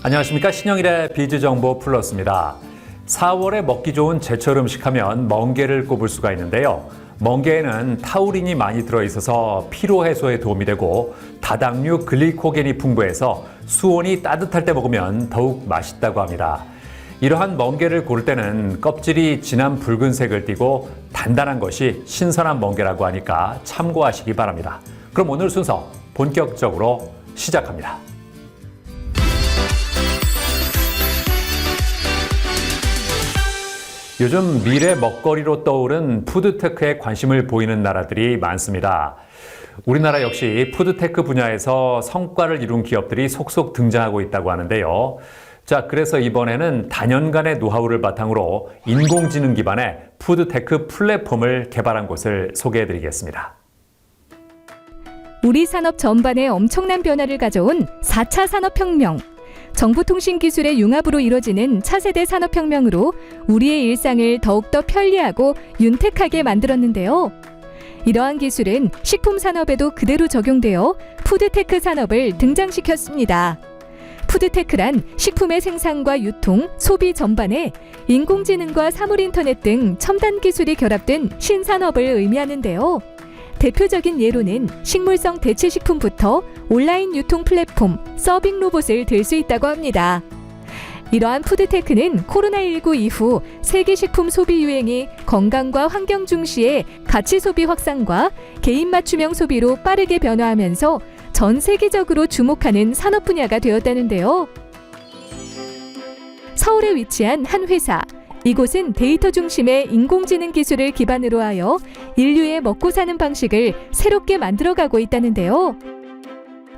안녕하십니까. 신영일의 비즈정보 플러스입니다. 4월에 먹기 좋은 제철 음식 하면 멍게를 꼽을 수가 있는데요. 멍게에는 타우린이 많이 들어있어서 피로 해소에 도움이 되고 다당류 글리코겐이 풍부해서 수온이 따뜻할 때 먹으면 더욱 맛있다고 합니다. 이러한 멍게를 고를 때는 껍질이 진한 붉은색을 띠고 단단한 것이 신선한 멍게라고 하니까 참고하시기 바랍니다. 그럼 오늘 순서 본격적으로 시작합니다. 요즘 미래 먹거리로 떠오른 푸드테크에 관심을 보이는 나라들이 많습니다. 우리나라 역시 푸드테크 분야에서 성과를 이룬 기업들이 속속 등장하고 있다고 하는데요. 자, 그래서 이번에는 다년간의 노하우를 바탕으로 인공지능 기반의 푸드테크 플랫폼을 개발한 곳을 소개해드리겠습니다. 우리 산업 전반에 엄청난 변화를 가져온 4차 산업혁명. 정보통신기술의 융합으로 이뤄지는 차세대 산업혁명으로 우리의 일상을 더욱더 편리하고 윤택하게 만들었는데요. 이러한 기술은 식품산업에도 그대로 적용되어 푸드테크 산업을 등장시켰습니다. 푸드테크란 식품의 생산과 유통, 소비 전반에 인공지능과 사물인터넷 등 첨단 기술이 결합된 신산업을 의미하는데요. 대표적인 예로는 식물성 대체식품부터 온라인 유통 플랫폼, 서빙 로봇을 들 수 있다고 합니다. 이러한 푸드테크는 코로나19 이후 세계 식품 소비 유행이 건강과 환경 중시의 가치 소비 확산과 개인 맞춤형 소비로 빠르게 변화하면서 전 세계적으로 주목하는 산업 분야가 되었다는데요. 서울에 위치한 한 회사. 이곳은 데이터 중심의 인공지능 기술을 기반으로 하여 인류의 먹고 사는 방식을 새롭게 만들어가고 있다는데요.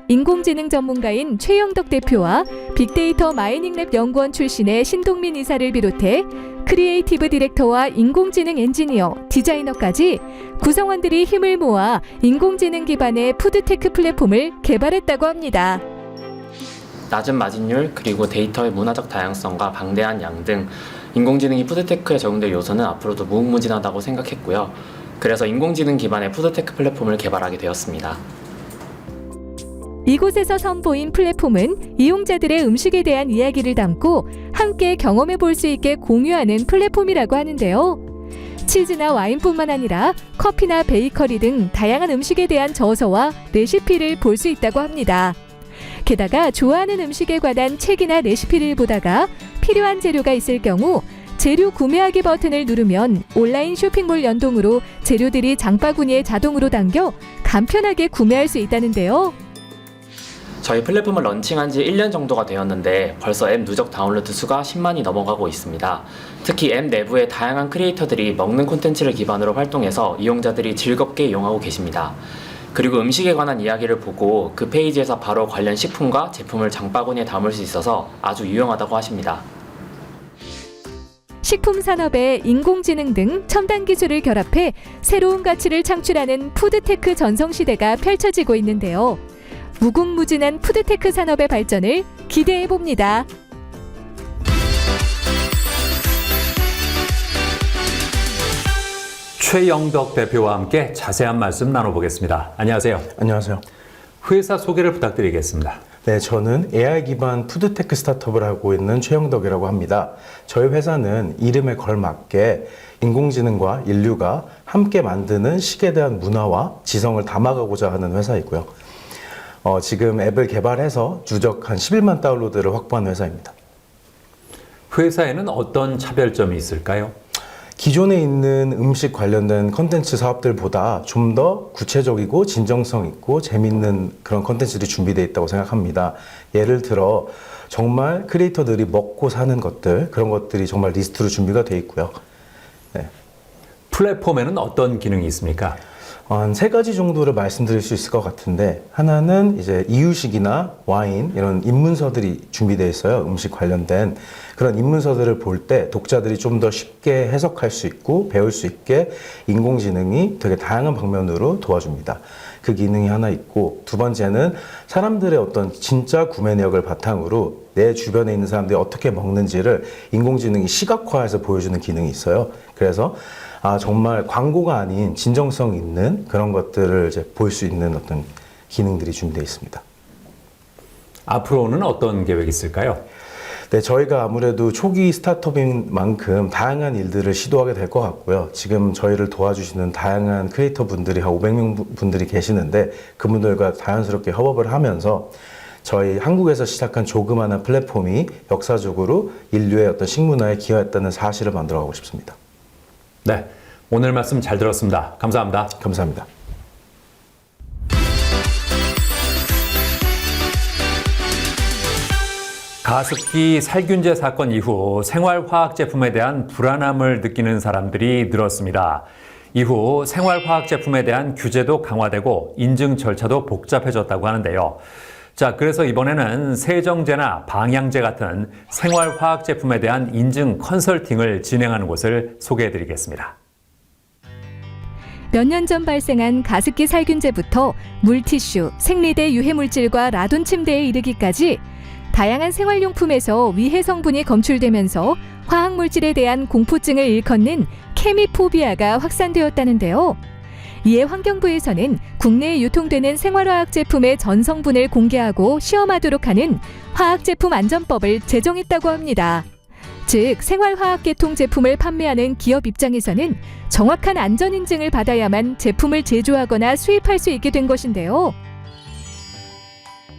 인공지능 전문가인 최영덕 대표와 빅데이터 마이닝랩 연구원 출신의 신동민 이사를 비롯해 크리에이티브 디렉터와 인공지능 엔지니어, 디자이너까지 구성원들이 힘을 모아 인공지능 기반의 푸드테크 플랫폼을 개발했다고 합니다. 낮은 마진율 그리고 데이터의 문화적 다양성과 방대한 양 등 인공지능이 푸드테크에 적용될 요소는 앞으로도 무궁무진하다고 생각했고요. 그래서 인공지능 기반의 푸드테크 플랫폼을 개발하게 되었습니다. 이곳에서 선보인 플랫폼은 이용자들의 음식에 대한 이야기를 담고 함께 경험해 볼 수 있게 공유하는 플랫폼이라고 하는데요. 치즈나 와인뿐만 아니라 커피나 베이커리 등 다양한 음식에 대한 저서와 레시피를 볼 수 있다고 합니다. 게다가 좋아하는 음식에 관한 책이나 레시피를 보다가 필요한 재료가 있을 경우 재료 구매하기 버튼을 누르면 온라인 쇼핑몰 연동으로 재료들이 장바구니에 자동으로 담겨 간편하게 구매할 수 있다는데요. 저희 플랫폼을 런칭한 지 1년 정도가 되었는데 벌써 앱 누적 다운로드 수가 10만이 넘어가고 있습니다. 특히 앱 내부의 다양한 크리에이터들이 먹는 콘텐츠를 기반으로 활동해서 이용자들이 즐겁게 이용하고 계십니다. 그리고 음식에 관한 이야기를 보고 그 페이지에서 바로 관련 식품과 제품을 장바구니에 담을 수 있어서 아주 유용하다고 하십니다. 식품 산업에 인공지능 등 첨단 기술을 결합해 새로운 가치를 창출하는 푸드테크 전성시대가 펼쳐지고 있는데요. 무궁무진한 푸드테크 산업의 발전을 기대해 봅니다. 최영덕 대표와 함께 자세한 말씀 나눠보겠습니다. 안녕하세요. 안녕하세요. 회사 소개를 부탁드리겠습니다. 네, 저는 AI 기반 푸드테크 스타트업을 하고 있는 최영덕이라고 합니다. 저희 회사는 이름에 걸맞게 인공지능과 인류가 함께 만드는 식에 대한 문화와 지성을 담아가고자 하는 회사이고요. 지금 앱을 개발해서 누적 한 11만 다운로드를 확보한 회사입니다. 회사에는 어떤 차별점이 있을까요? 기존에 있는 음식 관련된 컨텐츠 사업들보다 좀 더 구체적이고 진정성 있고 재밌는 그런 컨텐츠들이 준비되어 있다고 생각합니다. 예를 들어 정말 크리에이터들이 먹고 사는 것들, 그런 것들이 정말 리스트로 준비가 되어 있고요. 네. 플랫폼에는 어떤 기능이 있습니까? 한 3가지 정도를 말씀드릴 수 있을 것 같은데, 하나는 이제 이유식이나 와인 이런 입문서들이 준비되어 있어요. 음식 관련된 그런 입문서들을 볼 때 독자들이 좀 더 쉽게 해석할 수 있고 배울 수 있게 인공지능이 되게 다양한 방면으로 도와줍니다. 그 기능이 하나 있고, 두 번째는 사람들의 어떤 진짜 구매 내역을 바탕으로 내 주변에 있는 사람들이 어떻게 먹는지를 인공지능이 시각화해서 보여주는 기능이 있어요. 그래서 정말 광고가 아닌 진정성 있는 그런 것들을 이제 볼 수 있는 어떤 기능들이 준비되어 있습니다. 앞으로는 어떤 계획이 있을까요? 네, 저희가 아무래도 초기 스타트업인 만큼 다양한 일들을 시도하게 될 것 같고요. 지금 저희를 도와주시는 다양한 크리에이터 분들이 한 500명 분들이 계시는데 그분들과 자연스럽게 협업을 하면서 저희 한국에서 시작한 조그마한 플랫폼이 역사적으로 인류의 어떤 식문화에 기여했다는 사실을 만들어가고 싶습니다. 네, 오늘 말씀 잘 들었습니다. 감사합니다. 감사합니다. 가습기 살균제 사건 이후 생활화학 제품에 대한 불안함을 느끼는 사람들이 늘었습니다. 이후 생활화학 제품에 대한 규제도 강화되고 인증 절차도 복잡해졌다고 하는데요. 자, 그래서 이번에는 세정제나 방향제 같은 생활화학 제품에 대한 인증 컨설팅을 진행하는 곳을 소개해드리겠습니다. 몇 년 전 발생한 가습기 살균제부터 물티슈, 생리대 유해물질과 라돈 침대에 이르기까지 다양한 생활용품에서 위해 성분이 검출되면서 화학물질에 대한 공포증을 일컫는 케미포비아가 확산되었다는데요. 이에 환경부에서는 국내에 유통되는 생활화학 제품의 전 성분을 공개하고 시험하도록 하는 화학제품 안전법을 제정했다고 합니다. 즉, 생활화학계통 제품을 판매하는 기업 입장에서는 정확한 안전인증을 받아야만 제품을 제조하거나 수입할 수 있게 된 것인데요.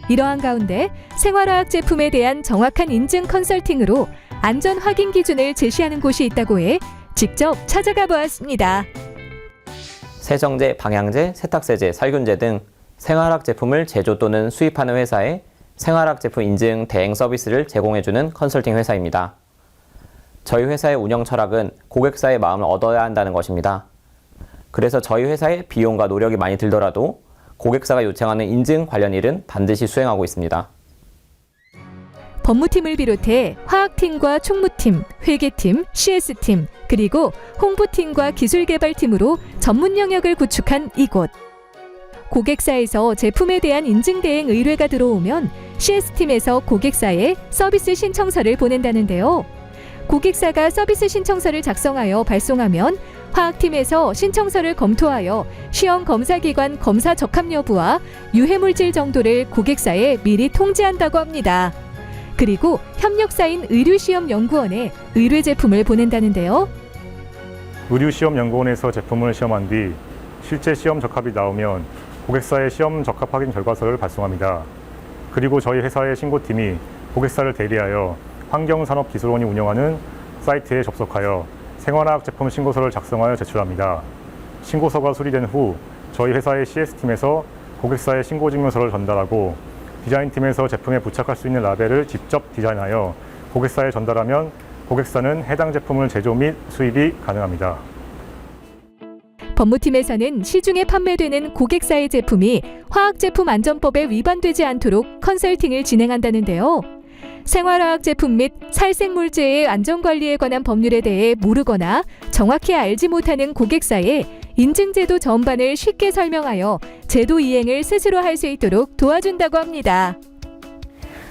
이러한 가운데 생활화학 제품에 대한 정확한 인증 컨설팅으로 안전 확인 기준을 제시하는 곳이 있다고 해 직접 찾아가 보았습니다. 세정제, 방향제, 세탁세제, 살균제 등 생활화학 제품을 제조 또는 수입하는 회사에 생활화학 제품 인증 대행 서비스를 제공해주는 컨설팅 회사입니다. 저희 회사의 운영 철학은 고객사의 마음을 얻어야 한다는 것입니다. 그래서 저희 회사의 비용과 노력이 많이 들더라도 고객사가 요청하는 인증 관련 일은 반드시 수행하고 있습니다. 법무팀을 비롯해 화학팀과 총무팀, 회계팀, CS팀, 그리고 홍보팀과 기술개발팀으로 전문 영역을 구축한 이곳. 고객사에서 제품에 대한 인증 대행 의뢰가 들어오면 CS팀에서 고객사에 서비스 신청서를 보낸다는데요. 고객사가 서비스 신청서를 작성하여 발송하면 화학팀에서 신청서를 검토하여 시험 검사기관 검사 적합 여부와 유해물질 정도를 고객사에 미리 통지한다고 합니다. 그리고 협력사인 의류시험연구원에 의뢰 제품을 보낸다는데요. 의류시험연구원에서 제품을 시험한 뒤 실제 시험 적합이 나오면 고객사의 시험 적합 확인 결과서를 발송합니다. 그리고 저희 회사의 신고팀이 고객사를 대리하여 환경산업기술원이 운영하는 사이트에 접속하여 생활화학 제품 신고서를 작성하여 제출합니다. 신고서가 수리된 후 저희 회사의 CS팀에서 고객사의 신고증명서를 전달하고 디자인팀에서 제품에 부착할 수 있는 라벨을 직접 디자인하여 고객사에 전달하면 고객사는 해당 제품을 제조 및 수입이 가능합니다. 법무팀에서는 시중에 판매되는 고객사의 제품이 화학제품 안전법에 위반되지 않도록 컨설팅을 진행한다는데요. 생활화학 제품 및 살생물제의 안전관리에 관한 법률에 대해 모르거나 정확히 알지 못하는 고객사에 인증제도 전반을 쉽게 설명하여 제도 이행을 스스로 할 수 있도록 도와준다고 합니다.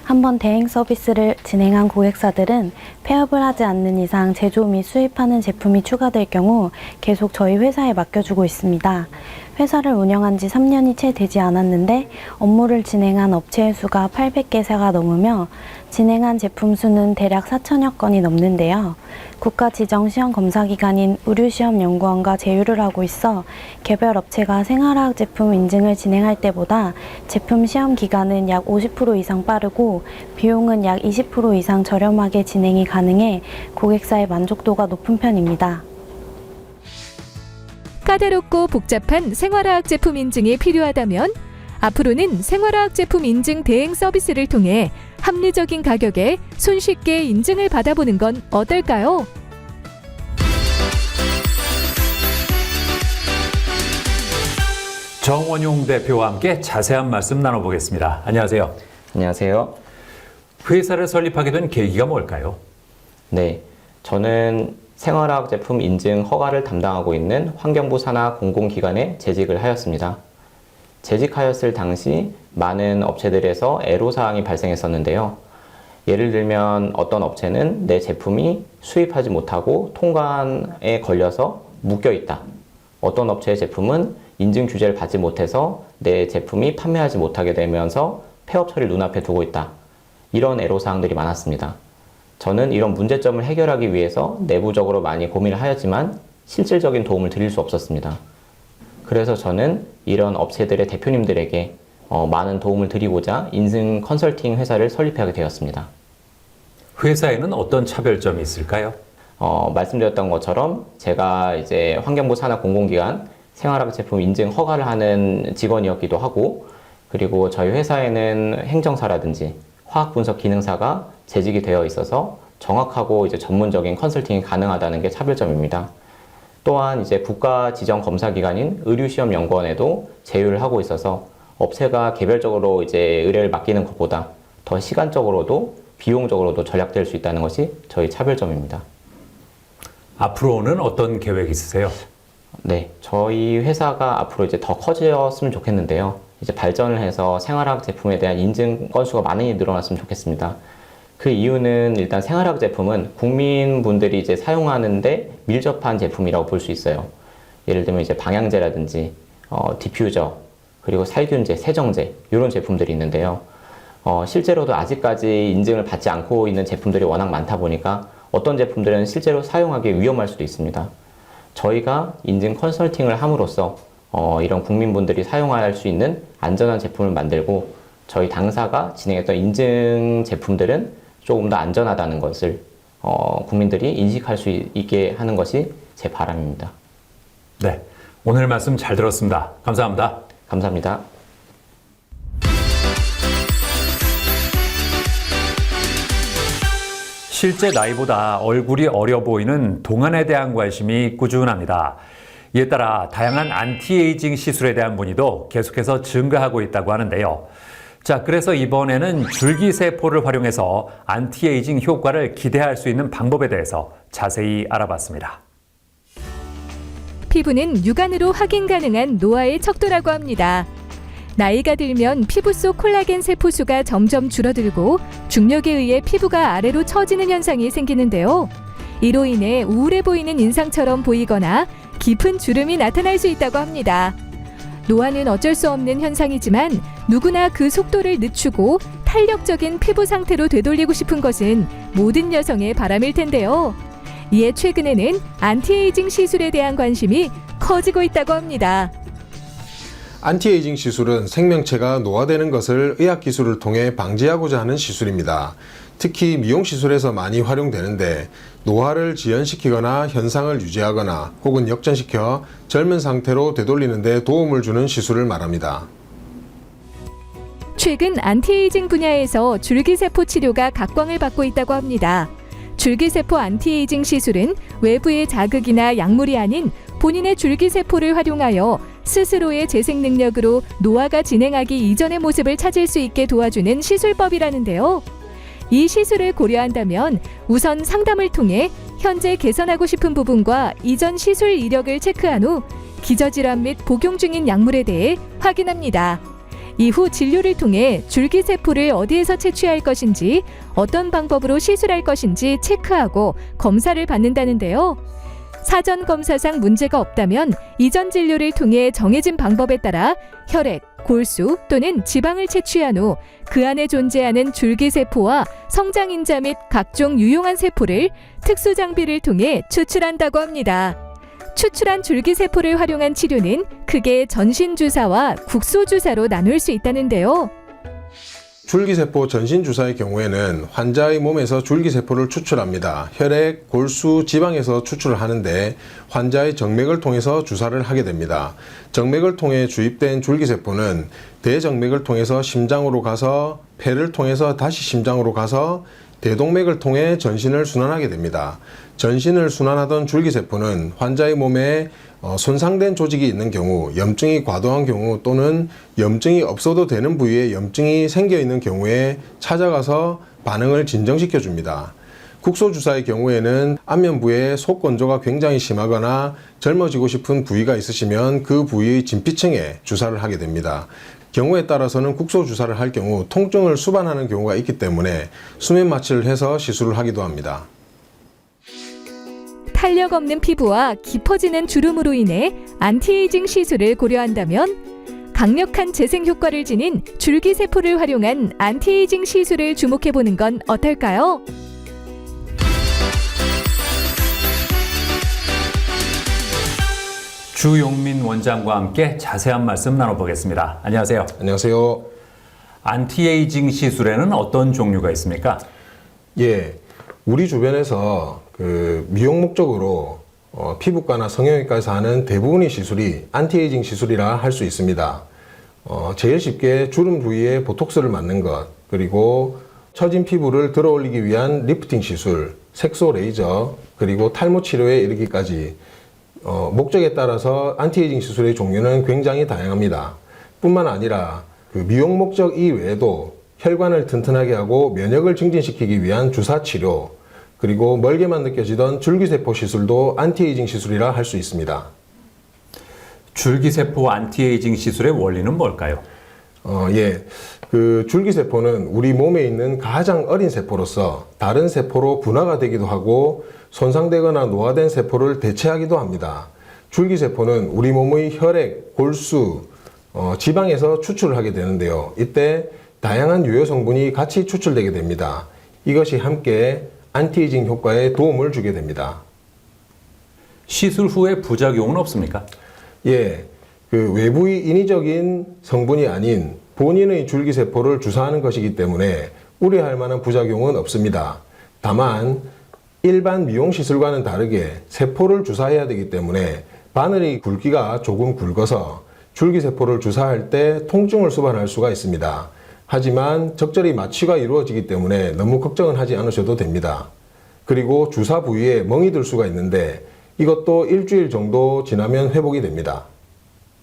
한번 대행 서비스를 진행한 고객사들은 폐업을 하지 않는 이상 제조 및 수입하는 제품이 추가될 경우 계속 저희 회사에 맡겨주고 있습니다. 회사를 운영한 지 3년이 채 되지 않았는데 업무를 진행한 업체의 수가 800개사가 넘으며 진행한 제품 수는 대략 4천여 건이 넘는데요. 국가 지정 시험 검사 기관인 의류시험연구원과 제휴를 하고 있어 개별 업체가 생활화학 제품 인증을 진행할 때보다 제품 시험 기간은 약 50% 이상 빠르고 비용은 약 20% 이상 저렴하게 진행이 가능해 고객사의 만족도가 높은 편입니다. 까다롭고 복잡한 생활화학 제품 인증이 필요하다면 앞으로는 생활화학 제품 인증 대행 서비스를 통해 합리적인 가격에 손쉽게 인증을 받아보는 건 어떨까요? 정원용 대표와 함께 자세한 말씀 나눠보겠습니다. 안녕하세요. 안녕하세요. 회사를 설립하게 된 계기가 뭘까요? 네, 저는 생활화학 제품 인증 허가를 담당하고 있는 환경부 산하 공공기관에 재직을 하였습니다. 재직하였을 당시 많은 업체들에서 애로사항이 발생했었는데요. 예를 들면 어떤 업체는 내 제품이 수입하지 못하고 통관에 걸려서 묶여 있다. 어떤 업체의 제품은 인증 규제를 받지 못해서 내 제품이 판매하지 못하게 되면서 폐업 처리를 눈앞에 두고 있다. 이런 애로사항들이 많았습니다. 저는 이런 문제점을 해결하기 위해서 내부적으로 많이 고민을 하였지만 실질적인 도움을 드릴 수 없었습니다. 그래서 저는 이런 업체들의 대표님들에게 많은 도움을 드리고자 인증 컨설팅 회사를 설립하게 되었습니다. 회사에는 어떤 차별점이 있을까요? 말씀드렸던 것처럼 제가 이제 환경부 산하 공공기관 생활학 제품 인증 허가를 하는 직원이었기도 하고, 그리고 저희 회사에는 행정사라든지 화학분석 기능사가 재직이 되어 있어서 정확하고 이제 전문적인 컨설팅이 가능하다는 게 차별점입니다. 또한 이제 국가 지정 검사 기관인 의류시험연구원에도 제휴를 하고 있어서 업체가 개별적으로 이제 의뢰를 맡기는 것보다 더 시간적으로도 비용적으로도 절약될 수 있다는 것이 저희 차별점입니다. 앞으로는 어떤 계획이 있으세요? 네, 저희 회사가 앞으로 이제 더 커졌으면 좋겠는데요. 이제 발전을 해서 생활학 제품에 대한 인증 건수가 많이 늘어났으면 좋겠습니다. 그 이유는 일단 생활학 제품은 국민분들이 이제 사용하는데 밀접한 제품이라고 볼 수 있어요. 예를 들면 이제 방향제라든지 디퓨저, 그리고 살균제, 세정제 이런 제품들이 있는데요. 실제로도 아직까지 인증을 받지 않고 있는 제품들이 워낙 많다 보니까 어떤 제품들은 실제로 사용하기 위험할 수도 있습니다. 저희가 인증 컨설팅을 함으로써 이런 국민분들이 사용할 수 있는 안전한 제품을 만들고, 저희 당사가 진행했던 인증 제품들은 조금 더 안전하다는 것을 국민들이 인식할 수 있게 하는 것이 제 바람입니다. 네, 오늘 말씀 잘 들었습니다. 감사합니다. 감사합니다. 실제 나이보다 얼굴이 어려 보이는 동안에 대한 관심이 꾸준합니다. 이에 따라 다양한 안티에이징 시술에 대한 문의도 계속해서 증가하고 있다고 하는데요. 자, 그래서 이번에는 줄기세포를 활용해서 안티에이징 효과를 기대할 수 있는 방법에 대해서 자세히 알아봤습니다. 피부는 육안으로 확인 가능한 노화의 척도라고 합니다. 나이가 들면 피부 속 콜라겐 세포수가 점점 줄어들고 중력에 의해 피부가 아래로 처지는 현상이 생기는데요. 이로 인해 우울해 보이는 인상처럼 보이거나 깊은 주름이 나타날 수 있다고 합니다. 노화는 어쩔 수 없는 현상이지만 누구나 그 속도를 늦추고 탄력적인 피부 상태로 되돌리고 싶은 것은 모든 여성의 바람일 텐데요. 이에 최근에는 안티에이징 시술에 대한 관심이 커지고 있다고 합니다. 안티에이징 시술은 생명체가 노화되는 것을 의학기술을 통해 방지하고자 하는 시술입니다. 특히 미용 시술에서 많이 활용되는데 노화를 지연시키거나 현상을 유지하거나 혹은 역전시켜 젊은 상태로 되돌리는 데 도움을 주는 시술을 말합니다. 최근 안티에이징 분야에서 줄기세포 치료가 각광을 받고 있다고 합니다. 줄기세포 안티에이징 시술은 외부의 자극이나 약물이 아닌 본인의 줄기세포를 활용하여 스스로의 재생 능력으로 노화가 진행하기 이전의 모습을 찾을 수 있게 도와주는 시술법이라는데요. 이 시술을 고려한다면 우선 상담을 통해 현재 개선하고 싶은 부분과 이전 시술 이력을 체크한 후 기저질환 및 복용 중인 약물에 대해 확인합니다. 이후 진료를 통해 줄기세포를 어디에서 채취할 것인지, 어떤 방법으로 시술할 것인지 체크하고 검사를 받는다는데요. 사전 검사상 문제가 없다면 이전 진료를 통해 정해진 방법에 따라 혈액, 골수 또는 지방을 채취한 후 그 안에 존재하는 줄기세포와 성장인자 및 각종 유용한 세포를 특수 장비를 통해 추출한다고 합니다. 추출한 줄기세포를 활용한 치료는 크게 전신주사와 국소주사로 나눌 수 있다는데요. 줄기세포 전신주사의 경우에는 환자의 몸에서 줄기세포를 추출합니다. 혈액, 골수, 지방에서 추출을 하는데 환자의 정맥을 통해서 주사를 하게 됩니다. 정맥을 통해 주입된 줄기세포는 대정맥을 통해서 심장으로 가서 폐를 통해서 다시 심장으로 가서 대동맥을 통해 전신을 순환하게 됩니다. 전신을 순환하던 줄기세포는 환자의 몸에 손상된 조직이 있는 경우, 염증이 과도한 경우 또는 염증이 없어도 되는 부위에 염증이 생겨 있는 경우에 찾아가서 반응을 진정시켜 줍니다. 국소주사의 경우에는 안면부에 속건조가 굉장히 심하거나 젊어지고 싶은 부위가 있으시면 그 부위의 진피층에 주사를 하게 됩니다. 경우에 따라서는 국소주사를 할 경우 통증을 수반하는 경우가 있기 때문에 수면 마취를 해서 시술을 하기도 합니다. 탄력 없는 피부와 깊어지는 주름으로 인해 안티에이징 시술을 고려한다면 강력한 재생 효과를 지닌 줄기세포를 활용한 안티에이징 시술을 주목해보는 건 어떨까요? 주용민 원장과 함께 자세한 말씀 나눠보겠습니다. 안녕하세요. 안녕하세요. 안티에이징 시술에는 어떤 종류가 있습니까? 예, 우리 주변에서 미용 목적으로 피부과나 성형외과에서 하는 대부분의 시술이 안티에이징 시술이라 할 수 있습니다. 제일 쉽게 주름 부위에 보톡스를 맞는 것, 그리고 처진 피부를 들어 올리기 위한 리프팅 시술, 색소 레이저, 그리고 탈모 치료에 이르기까지 목적에 따라서 안티에이징 시술의 종류는 굉장히 다양합니다. 뿐만 아니라 미용 목적 이외에도 혈관을 튼튼하게 하고 면역을 증진시키기 위한 주사 치료, 그리고 멀게만 느껴지던 줄기세포 시술도 안티에이징 시술이라 할 수 있습니다. 줄기세포 안티에이징 시술의 원리는 뭘까요? 예. 줄기세포는 우리 몸에 있는 가장 어린 세포로서 다른 세포로 분화가 되기도 하고 손상되거나 노화된 세포를 대체하기도 합니다. 줄기세포는 우리 몸의 혈액, 골수, 지방에서 추출을 하게 되는데요. 이때 다양한 유효 성분이 같이 추출되게 됩니다. 이것이 함께 안티에이징 효과에 도움을 주게 됩니다. 시술 후에 부작용은 없습니까? 예, 외부의 인위적인 성분이 아닌 본인의 줄기세포를 주사하는 것이기 때문에 우려할 만한 부작용은 없습니다. 다만 일반 미용시술과는 다르게 세포를 주사해야 되기 때문에 바늘의 굵기가 조금 굵어서 줄기세포를 주사할 때 통증을 수반할 수가 있습니다. 하지만 적절히 마취가 이루어지기 때문에 너무 걱정은 하지 않으셔도 됩니다. 그리고 주사 부위에 멍이 들 수가 있는데 이것도 일주일 정도 지나면 회복이 됩니다.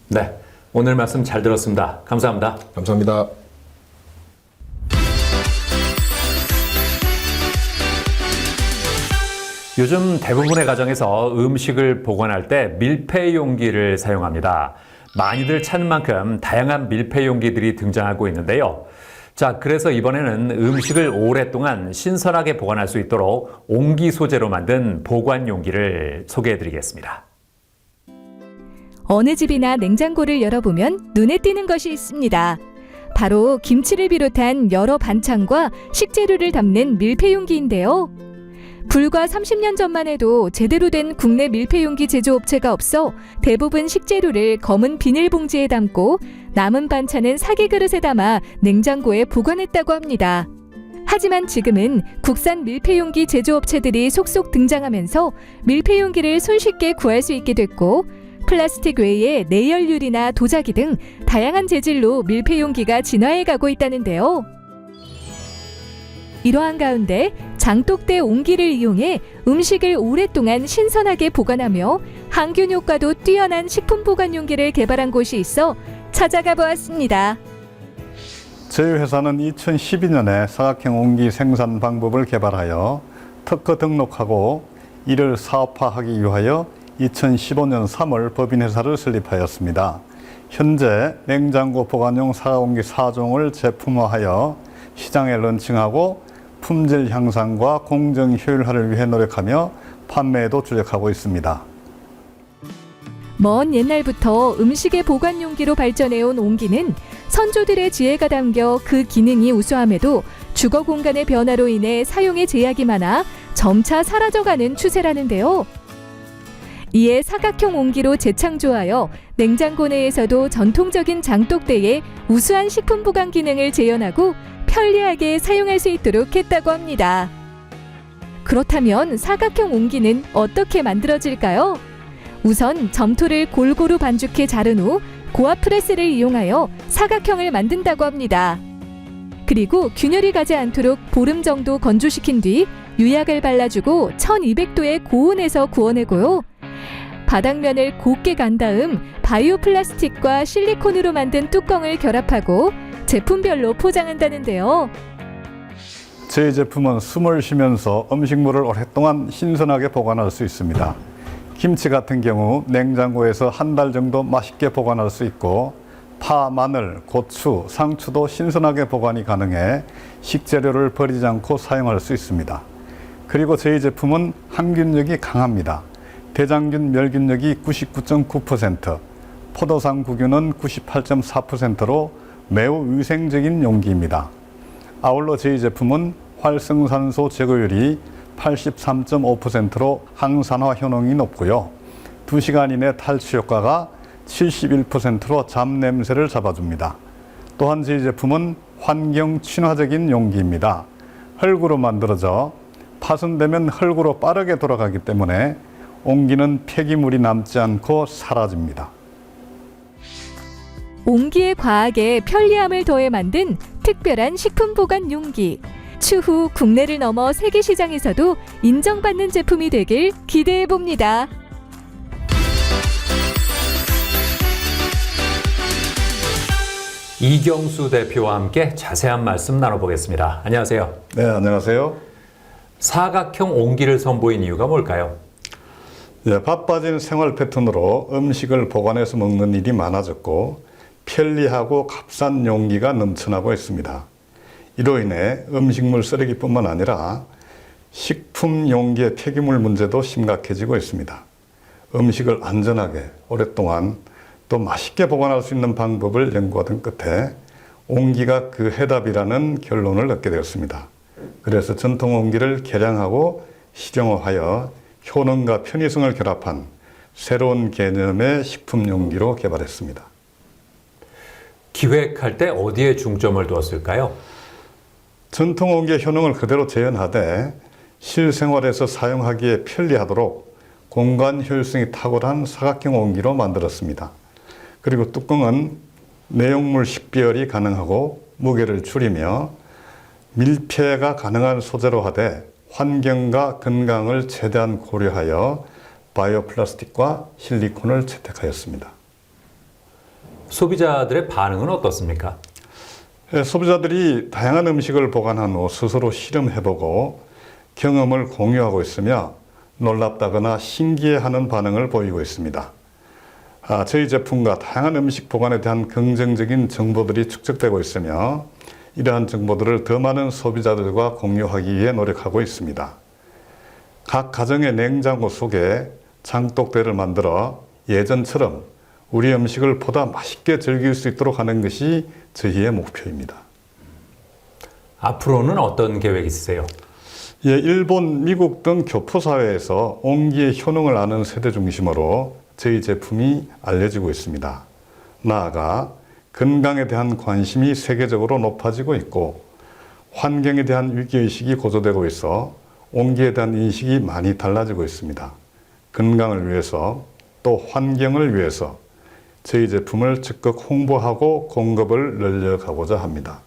네, 오늘 말씀 잘 들었습니다. 감사합니다. 감사합니다. 요즘 대부분의 가정에서 음식을 보관할 때 밀폐 용기를 사용합니다. 많이들 찾는 만큼 다양한 밀폐 용기들이 등장하고 있는데요. 자, 그래서 이번에는 음식을 오랫동안 신선하게 보관할 수 있도록 옹기 소재로 만든 보관 용기를 소개해 드리겠습니다. 어느 집이나 냉장고를 열어보면 눈에 띄는 것이 있습니다. 바로 김치를 비롯한 여러 반찬과 식재료를 담는 밀폐용기인데요. 불과 30년 전만 해도 제대로 된 국내 밀폐용기 제조업체가 없어 대부분 식재료를 검은 비닐봉지에 담고 남은 반찬은 사기 그릇에 담아 냉장고에 보관했다고 합니다. 하지만 지금은 국산 밀폐용기 제조업체들이 속속 등장하면서 밀폐용기를 손쉽게 구할 수 있게 됐고 플라스틱 외에 내열유리나 도자기 등 다양한 재질로 밀폐용기가 진화해 가고 있다는데요. 이러한 가운데 장독대 옹기를 이용해 음식을 오랫동안 신선하게 보관하며 항균 효과도 뛰어난 식품 보관 용기를 개발한 곳이 있어 찾아가 보았습니다. 저희 회사는 2012년에 사각형 옹기 생산 방법을 개발하여 특허 등록하고 이를 사업화하기 위하여 2015년 3월 법인회사를 설립하였습니다. 현재 냉장고 보관용 사각옹기 4종을 제품화하여 시장에 런칭하고 품질 향상과 공정 효율화를 위해 노력하며 판매에도 주력하고 있습니다. 먼 옛날부터 음식의 보관 용기로 발전해온 옹기는 선조들의 지혜가 담겨 그 기능이 우수함에도 주거 공간의 변화로 인해 사용의 제약이 많아 점차 사라져가는 추세라는데요. 이에 사각형 옹기로 재창조하여 냉장고 내에서도 전통적인 장독대에 우수한 식품 보관 기능을 재현하고 편리하게 사용할 수 있도록 했다고 합니다. 그렇다면 사각형 옹기는 어떻게 만들어질까요? 우선 점토를 골고루 반죽해 자른 후 고압 프레스를 이용하여 사각형을 만든다고 합니다. 그리고 균열이 가지 않도록 보름 정도 건조시킨 뒤 유약을 발라주고 1200도의 고온에서 구워내고요. 바닥면을 곱게 간 다음 바이오 플라스틱과 실리콘으로 만든 뚜껑을 결합하고 제품별로 포장한다는데요. 저희 제품은 숨을 쉬면서 음식물을 오랫동안 신선하게 보관할 수 있습니다. 김치 같은 경우 냉장고에서 한 달 정도 맛있게 보관할 수 있고 파, 마늘, 고추, 상추도 신선하게 보관이 가능해 식재료를 버리지 않고 사용할 수 있습니다. 그리고 저희 제품은 항균력이 강합니다. 대장균, 멸균력이 99.9%, 포도상 구균은 98.4%로 매우 위생적인 용기입니다. 아울러 저희 제품은 활성산소 제거율이 83.5%로 항산화 효능이 높고요. 2시간 이내 탈취 효과가 71%로 잡냄새를 잡아줍니다. 또한 저희 제품은 환경 친화적인 용기입니다. 흙으로 만들어져 파손되면 흙으로 빠르게 돌아가기 때문에 옹기는 폐기물이 남지 않고 사라집니다. 옹기의 과학에 편리함을 더해 만든 특별한 식품 보관 용기. 추후 국내를 넘어 세계 시장에서도 인정받는 제품이 되길 기대해 봅니다. 이경수 대표와 함께 자세한 말씀 나눠보겠습니다. 안녕하세요. 네, 안녕하세요. 사각형 옹기를 선보인 이유가 뭘까요? 예, 바빠진 생활 패턴으로 음식을 보관해서 먹는 일이 많아졌고 편리하고 값싼 용기가 넘쳐나고 있습니다. 이로 인해 음식물 쓰레기뿐만 아니라 식품 용기의 폐기물 문제도 심각해지고 있습니다. 음식을 안전하게 오랫동안 또 맛있게 보관할 수 있는 방법을 연구하던 끝에 옹기가 그 해답이라는 결론을 얻게 되었습니다. 그래서 전통 옹기를 개량하고 실용화하여 효능과 편의성을 결합한 새로운 개념의 식품 용기로 개발했습니다. 기획할 때 어디에 중점을 두었을까요? 전통 옹기의 효능을 그대로 재현하되 실생활에서 사용하기에 편리하도록 공간 효율성이 탁월한 사각형 옹기로 만들었습니다. 그리고 뚜껑은 내용물 식별이 가능하고 무게를 줄이며 밀폐가 가능한 소재로 하되 환경과 건강을 최대한 고려하여 바이오 플라스틱과 실리콘을 채택하였습니다. 소비자들의 반응은 어떻습니까? 소비자들이 다양한 음식을 보관한 후 스스로 실험해보고 경험을 공유하고 있으며 놀랍다거나 신기해하는 반응을 보이고 있습니다. 저희 제품과 다양한 음식 보관에 대한 긍정적인 정보들이 축적되고 있으며 이러한 정보들을 더 많은 소비자들과 공유하기 위해 노력하고 있습니다. 각 가정의 냉장고 속에 장독대를 만들어 예전처럼 우리 음식을 보다 맛있게 즐길 수 있도록 하는 것이 저희의 목표입니다. 앞으로는 어떤 계획이 있으세요? 예, 일본, 미국 등 교포사회에서 옹기의 효능을 아는 세대 중심으로 저희 제품이 알려지고 있습니다. 나아가 건강에 대한 관심이 세계적으로 높아지고 있고 환경에 대한 위기의식이 고조되고 있어 옹기에 대한 인식이 많이 달라지고 있습니다. 건강을 위해서 또 환경을 위해서 저희 제품을 적극 홍보하고 공급을 늘려가고자 합니다.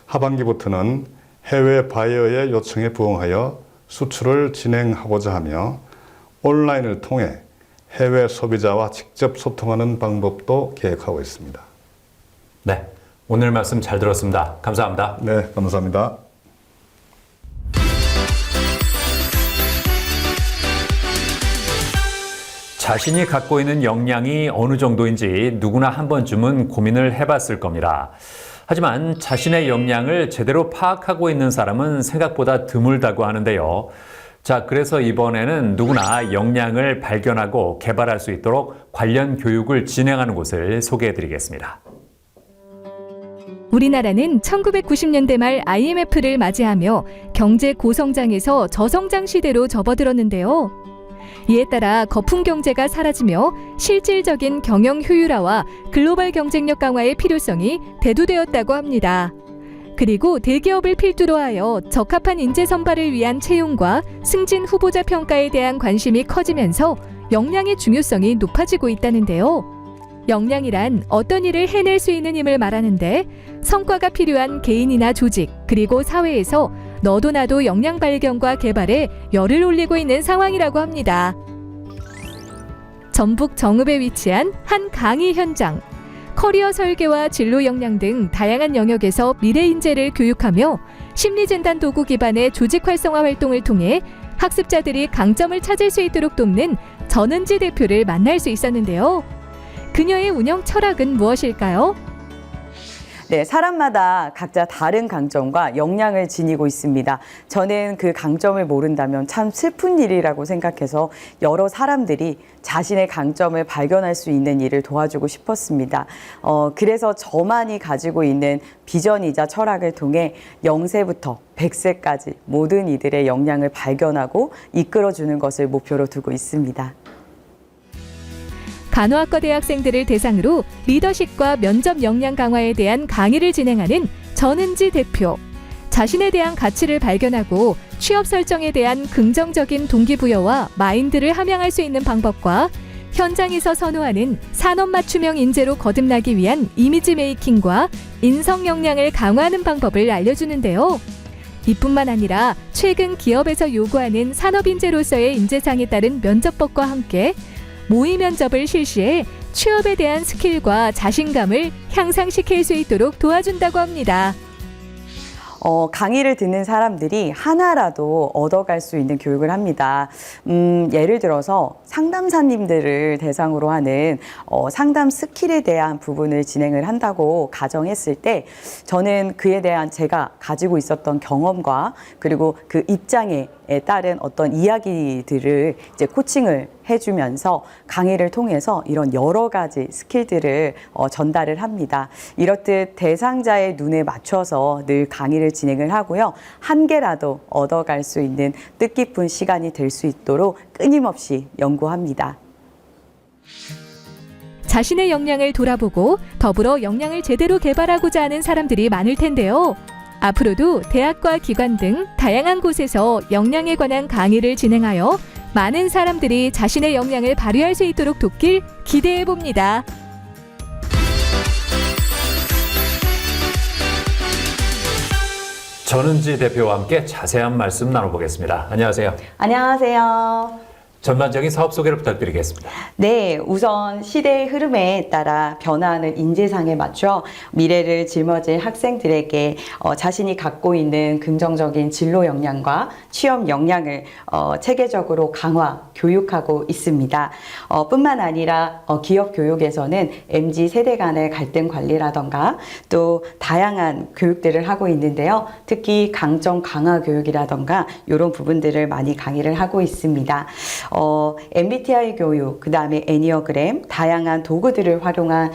하반기부터는 해외 바이어의 요청에 부응하여 수출을 진행하고자 하며 온라인을 통해 해외 소비자와 직접 소통하는 방법도 계획하고 있습니다. 네, 오늘 말씀 잘 들었습니다. 감사합니다. 네, 감사합니다. 자신이 갖고 있는 역량이 어느 정도인지 누구나 한 번쯤은 고민을 해봤을 겁니다. 하지만 자신의 역량을 제대로 파악하고 있는 사람은 생각보다 드물다고 하는데요. 자, 그래서 이번에는 누구나 역량을 발견하고 개발할 수 있도록 관련 교육을 진행하는 곳을 소개해드리겠습니다. 우리나라는 1990년대 말 IMF를 맞이하며 경제 고성장에서 저성장 시대로 접어들었는데요. 이에 따라 거품 경제가 사라지며 실질적인 경영 효율화와 글로벌 경쟁력 강화의 필요성이 대두되었다고 합니다. 그리고 대기업을 필두로 하여 적합한 인재 선발을 위한 채용과 승진 후보자 평가에 대한 관심이 커지면서 역량의 중요성이 높아지고 있다는데요. 역량이란 어떤 일을 해낼 수 있는 힘을 말하는데 성과가 필요한 개인이나 조직 그리고 사회에서 너도 나도 역량 발견과 개발에 열을 올리고 있는 상황이라고 합니다. 전북 정읍에 위치한 한 강의 현장. 커리어 설계와 진로 역량 등 다양한 영역에서 미래 인재를 교육하며 심리진단 도구 기반의 조직 활성화 활동을 통해 학습자들이 강점을 찾을 수 있도록 돕는 전은지 대표를 만날 수 있었는데요. 그녀의 운영 철학은 무엇일까요? 네, 사람마다 각자 다른 강점과 역량을 지니고 있습니다. 저는 그 강점을 모른다면 참 슬픈 일이라고 생각해서 여러 사람들이 자신의 강점을 발견할 수 있는 일을 도와주고 싶었습니다. 그래서 저만이 가지고 있는 비전이자 철학을 통해 0세부터 100세까지 모든 이들의 역량을 발견하고 이끌어주는 것을 목표로 두고 있습니다. 간호학과 대학생들을 대상으로 리더십과 면접 역량 강화에 대한 강의를 진행하는 전은지 대표. 자신에 대한 가치를 발견하고 취업 설정에 대한 긍정적인 동기부여와 마인드를 함양할 수 있는 방법과 현장에서 선호하는 산업 맞춤형 인재로 거듭나기 위한 이미지 메이킹과 인성 역량을 강화하는 방법을 알려주는데요. 이뿐만 아니라 최근 기업에서 요구하는 산업인재로서의 인재상에 따른 면접법과 함께 모의 면접을 실시해 취업에 대한 스킬과 자신감을 향상시킬 수 있도록 도와준다고 합니다. 강의를 듣는 사람들이 하나라도 얻어갈 수 있는 교육을 합니다. 예를 들어서 상담사님들을 대상으로 하는 상담 스킬에 대한 부분을 진행을 한다고 가정했을 때 저는 그에 대한 제가 가지고 있었던 경험과 그리고 그 입장에 따른 어떤 이야기들을 이제 코칭을 해주면서 강의를 통해서 이런 여러 가지 스킬들을 전달을 합니다. 이렇듯 대상자의 눈에 맞춰서 늘 강의를 진행을 하고요. 한 개라도 얻어갈 수 있는 뜻깊은 시간이 될 수 있도록 끊임없이 연구합니다. 자신의 역량을 돌아보고 더불어 역량을 제대로 개발하고자 하는 사람들이 많을 텐데요. 앞으로도 대학과 기관 등 다양한 곳에서 역량에 관한 강의를 진행하여 많은 사람들이 자신의 역량을 발휘할 수 있도록 돕길 기대해 봅니다. 전은지 대표와 함께 자세한 말씀 나눠보겠습니다. 안녕하세요. 안녕하세요. 전반적인 사업 소개를 부탁드리겠습니다. 네, 우선 시대의 흐름에 따라 변화하는 인재상에 맞춰 미래를 짊어질 학생들에게 자신이 갖고 있는 긍정적인 진로 역량과 취업 역량을 체계적으로 강화, 교육하고 있습니다. 뿐만 아니라 기업 교육에서는 MZ 세대 간의 갈등 관리라던가 또 다양한 교육들을 하고 있는데요. 특히 강점 강화 교육이라던가 이런 부분들을 많이 강의를 하고 있습니다. MBTI 교육, 그 다음에 애니어그램, 다양한 도구들을 활용한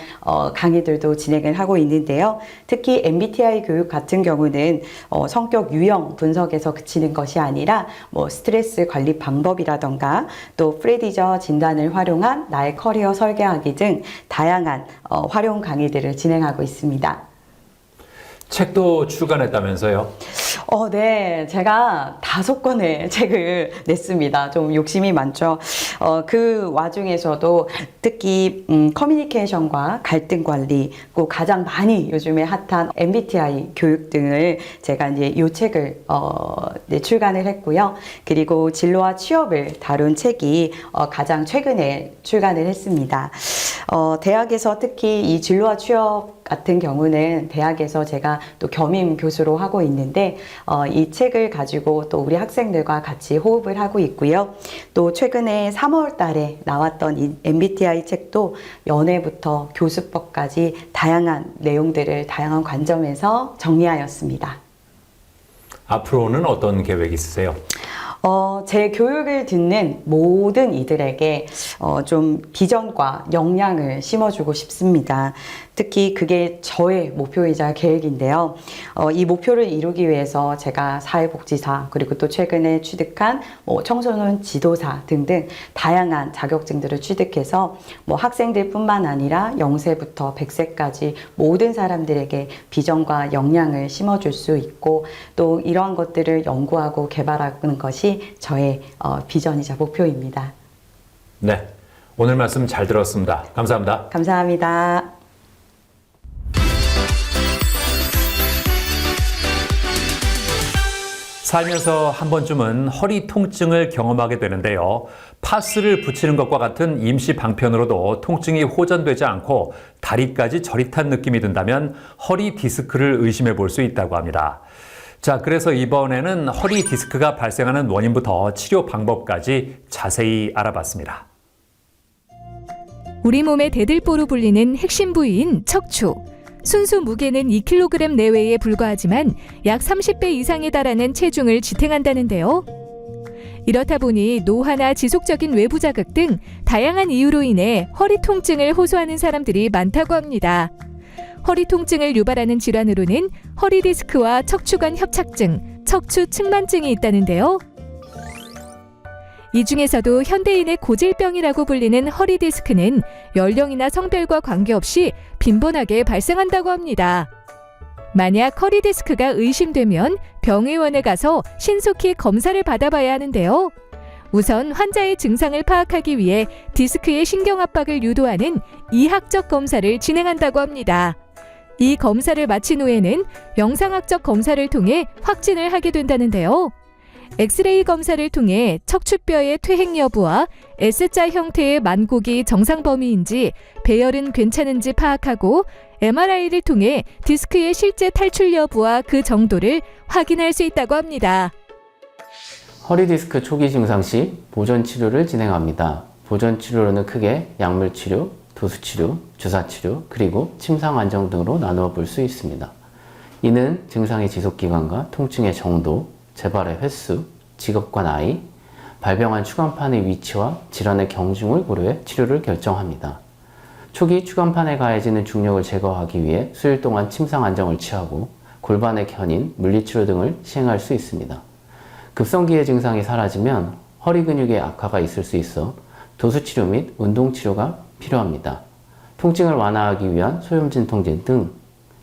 강의들도 진행을 하고 있는데요. 특히 MBTI 교육 같은 경우는 성격 유형 분석에서 그치는 것이 아니라 스트레스 관리 방법이라던가 또 프레디저 진단을 활용한 나의 커리어 설계하기 등 다양한 활용 강의들을 진행하고 있습니다. 책도 출간했다면서요? 네. 제가 5권의 책을 냈습니다. 좀 욕심이 많죠. 그 와중에서도 특히 커뮤니케이션과 갈등 관리, 또 가장 많이 요즘에 핫한 MBTI 교육 등을 제가 이제 이 책을 출간을 했고요. 그리고 진로와 취업을 다룬 책이 가장 최근에 출간을 했습니다. 대학에서 특히 이 진로와 취업 같은 경우는 대학에서 제가 또 겸임 교수로 하고 있는데 이 책을 가지고 또 우리 학생들과 같이 호흡을 하고 있고요. 또 최근에 3월 달에 나왔던 이 MBTI 책도 연애부터 교수법까지 다양한 내용들을 다양한 관점에서 정리하였습니다. 앞으로는 어떤 계획이 있으세요? 제 교육을 듣는 모든 이들에게 좀 비전과 역량을 심어주고 싶습니다. 특히 그게 저의 목표이자 계획인데요. 이 목표를 이루기 위해서 제가 사회복지사 그리고 또 최근에 취득한 청소년 지도사 등등 다양한 자격증들을 취득해서 학생들뿐만 아니라 0세부터 100세까지 모든 사람들에게 비전과 역량을 심어줄 수 있고 또 이러한 것들을 연구하고 개발하는 것이 저의 비전이자 목표입니다. 네, 오늘 말씀 잘 들었습니다. 감사합니다. 감사합니다. 살면서 한 번쯤은 허리 통증을 경험하게 되는데요. 파스를 붙이는 것과 같은 임시 방편으로도 통증이 호전되지 않고 다리까지 저릿한 느낌이 든다면 허리 디스크를 의심해 볼 수 있다고 합니다. 자, 그래서 이번에는 허리 디스크가 발생하는 원인부터 치료 방법까지 자세히 알아봤습니다. 우리 몸의 대들보로 불리는 핵심 부위인 척추. 순수 무게는 2kg 내외에 불과하지만 약 30배 이상에 달하는 체중을 지탱한다는데요. 이렇다 보니 노화나 지속적인 외부 자극 등 다양한 이유로 인해 허리 통증을 호소하는 사람들이 많다고 합니다. 허리 통증을 유발하는 질환으로는 허리 디스크와 척추관 협착증, 척추 측만증이 있다는데요. 이 중에서도 현대인의 고질병이라고 불리는 허리 디스크는 연령이나 성별과 관계없이 빈번하게 발생한다고 합니다. 만약 허리 디스크가 의심되면 병의원에 가서 신속히 검사를 받아봐야 하는데요. 우선 환자의 증상을 파악하기 위해 디스크의 신경 압박을 유도하는 이학적 검사를 진행한다고 합니다. 이 검사를 마친 후에는 영상학적 검사를 통해 확진을 하게 된다는데요. 엑스레이 검사를 통해 척추뼈의 퇴행 여부와 S자 형태의 만곡이 정상 범위인지 배열은 괜찮은지 파악하고 MRI를 통해 디스크의 실제 탈출 여부와 그 정도를 확인할 수 있다고 합니다. 허리 디스크 초기 증상 시 보존 치료를 진행합니다. 보존 치료로는 크게 약물 치료, 도수 치료, 주사 치료, 그리고 침상 안정 등으로 나누어 볼 수 있습니다. 이는 증상의 지속 기간과 통증의 정도, 재발의 횟수, 직업과 나이, 발병한 추간판의 위치와 질환의 경중을 고려해 치료를 결정합니다. 초기 추간판에 가해지는 중력을 제거하기 위해 수일 동안 침상 안정을 취하고 골반의 견인, 물리치료 등을 시행할 수 있습니다. 급성기의 증상이 사라지면 허리 근육의 악화가 있을 수 있어 도수치료 및 운동치료가 필요합니다. 통증을 완화하기 위한 소염진통제 등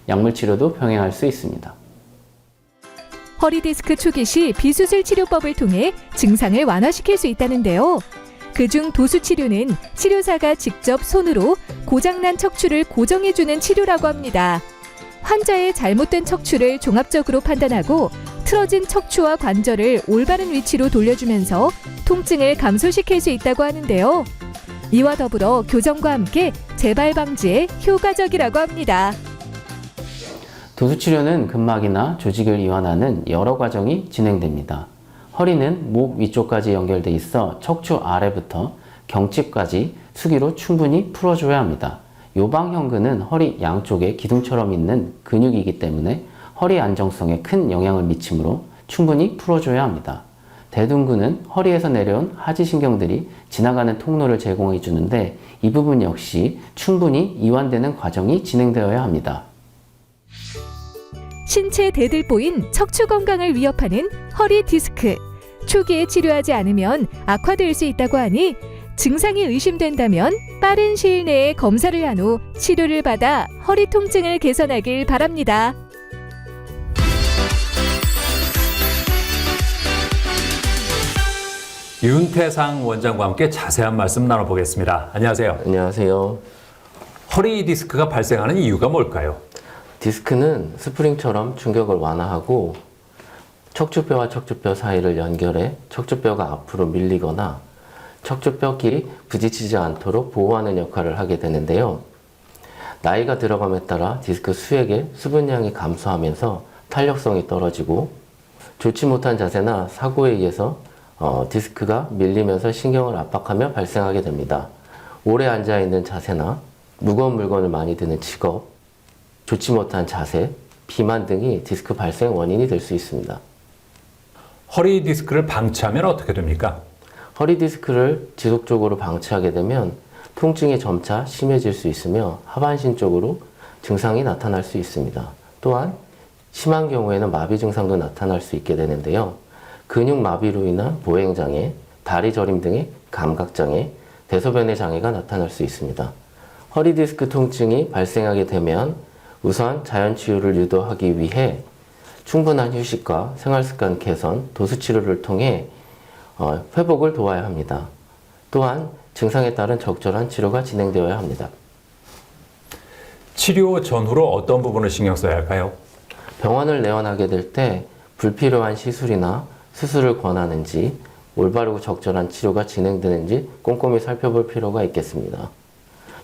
약물치료도 병행할 수 있습니다. 허리 디스크 초기 시 비수술 치료법을 통해 증상을 완화시킬 수 있다는데요. 그중 도수 치료는 치료사가 직접 손으로 고장난 척추를 고정해주는 치료라고 합니다. 환자의 잘못된 척추를 종합적으로 판단하고 틀어진 척추와 관절을 올바른 위치로 돌려주면서 통증을 감소시킬 수 있다고 하는데요. 이와 더불어 교정과 함께 재발 방지에 효과적이라고 합니다. 도수치료는 근막이나 조직을 이완하는 여러 과정이 진행됩니다. 허리는 목 위쪽까지 연결돼 있어 척추 아래부터 경칩까지 수기로 충분히 풀어줘야 합니다. 요방형근은 허리 양쪽에 기둥처럼 있는 근육이기 때문에 허리 안정성에 큰 영향을 미치므로 충분히 풀어줘야 합니다. 대둔근은 허리에서 내려온 하지신경들이 지나가는 통로를 제공해 주는데 이 부분 역시 충분히 이완되는 과정이 진행되어야 합니다. 신체 대들보인 척추 건강을 위협하는 허리 디스크. 초기에 치료하지 않으면 악화될 수 있다고 하니 증상이 의심된다면 빠른 시일 내에 검사를 한 후 치료를 받아 허리 통증을 개선하길 바랍니다. 윤태상 원장과 함께 자세한 말씀 나눠보겠습니다. 안녕하세요. 안녕하세요. 허리 디스크가 발생하는 이유가 뭘까요? 디스크는 스프링처럼 충격을 완화하고 척추뼈와 척추뼈 사이를 연결해 척추뼈가 앞으로 밀리거나 척추뼈끼리 부딪히지 않도록 보호하는 역할을 하게 되는데요. 나이가 들어감에 따라 디스크 수액의 수분량이 감소하면서 탄력성이 떨어지고 좋지 못한 자세나 사고에 의해서 디스크가 밀리면서 신경을 압박하며 발생하게 됩니다. 오래 앉아있는 자세나 무거운 물건을 많이 드는 직업, 좋지 못한 자세, 비만 등이 디스크 발생 원인이 될 수 있습니다. 허리 디스크를 방치하면 어떻게 됩니까? 허리 디스크를 지속적으로 방치하게 되면 통증이 점차 심해질 수 있으며 하반신 쪽으로 증상이 나타날 수 있습니다. 또한 심한 경우에는 마비 증상도 나타날 수 있게 되는데요. 근육 마비로 인한 보행장애, 다리 저림 등의 감각장애, 대소변의 장애가 나타날 수 있습니다. 허리 디스크 통증이 발생하게 되면 우선 자연 치유를 유도하기 위해 충분한 휴식과 생활습관 개선, 도수치료를 통해 회복을 도와야 합니다. 또한 증상에 따른 적절한 치료가 진행되어야 합니다. 치료 전후로 어떤 부분을 신경 써야 할까요? 병원을 내원하게 될 때 불필요한 시술이나 수술을 권하는지 올바르고 적절한 치료가 진행되는지 꼼꼼히 살펴볼 필요가 있겠습니다.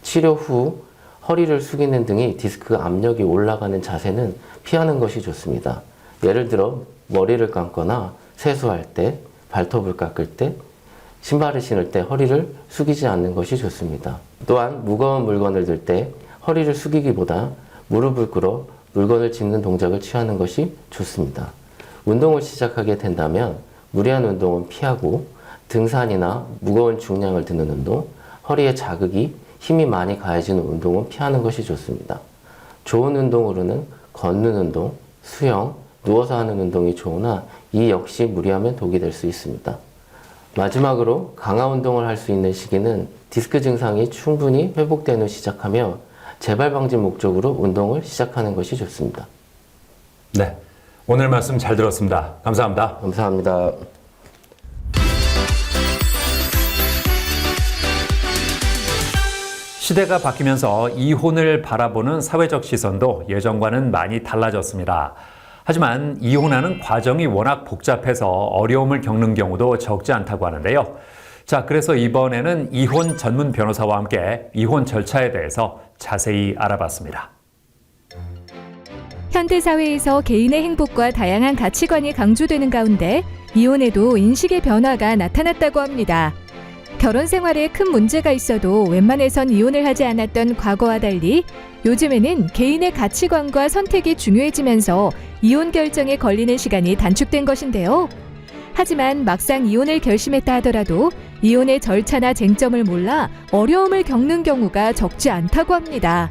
치료 후 허리를 숙이는 등이 디스크 압력이 올라가는 자세는 피하는 것이 좋습니다. 예를 들어 머리를 감거나 세수할 때, 발톱을 깎을 때, 신발을 신을 때 허리를 숙이지 않는 것이 좋습니다. 또한 무거운 물건을 들 때 허리를 숙이기보다 무릎을 꿇어 물건을 짚는 동작을 취하는 것이 좋습니다. 운동을 시작하게 된다면 무리한 운동은 피하고 등산이나 무거운 중량을 드는 운동, 허리에 자극이 힘이 많이 가해지는 운동은 피하는 것이 좋습니다. 좋은 운동으로는 걷는 운동, 수영, 누워서 하는 운동이 좋으나 이 역시 무리하면 독이 될 수 있습니다. 마지막으로 강화 운동을 할 수 있는 시기는 디스크 증상이 충분히 회복된 후 시작하며 재발 방지 목적으로 운동을 시작하는 것이 좋습니다. 네, 오늘 말씀 잘 들었습니다. 감사합니다. 감사합니다. 시대가 바뀌면서 이혼을 바라보는 사회적 시선도 예전과는 많이 달라졌습니다. 하지만 이혼하는 과정이 워낙 복잡해서 어려움을 겪는 경우도 적지 않다고 하는데요. 자, 그래서 이번에는 이혼 전문 변호사와 함께 이혼 절차에 대해서 자세히 알아봤습니다. 현대사회에서 개인의 행복과 다양한 가치관이 강조되는 가운데 이혼에도 인식의 변화가 나타났다고 합니다. 결혼 생활에 큰 문제가 있어도 웬만해선 이혼을 하지 않았던 과거와 달리 요즘에는 개인의 가치관과 선택이 중요해지면서 이혼 결정에 걸리는 시간이 단축된 것인데요. 하지만 막상 이혼을 결심했다 하더라도 이혼의 절차나 쟁점을 몰라 어려움을 겪는 경우가 적지 않다고 합니다.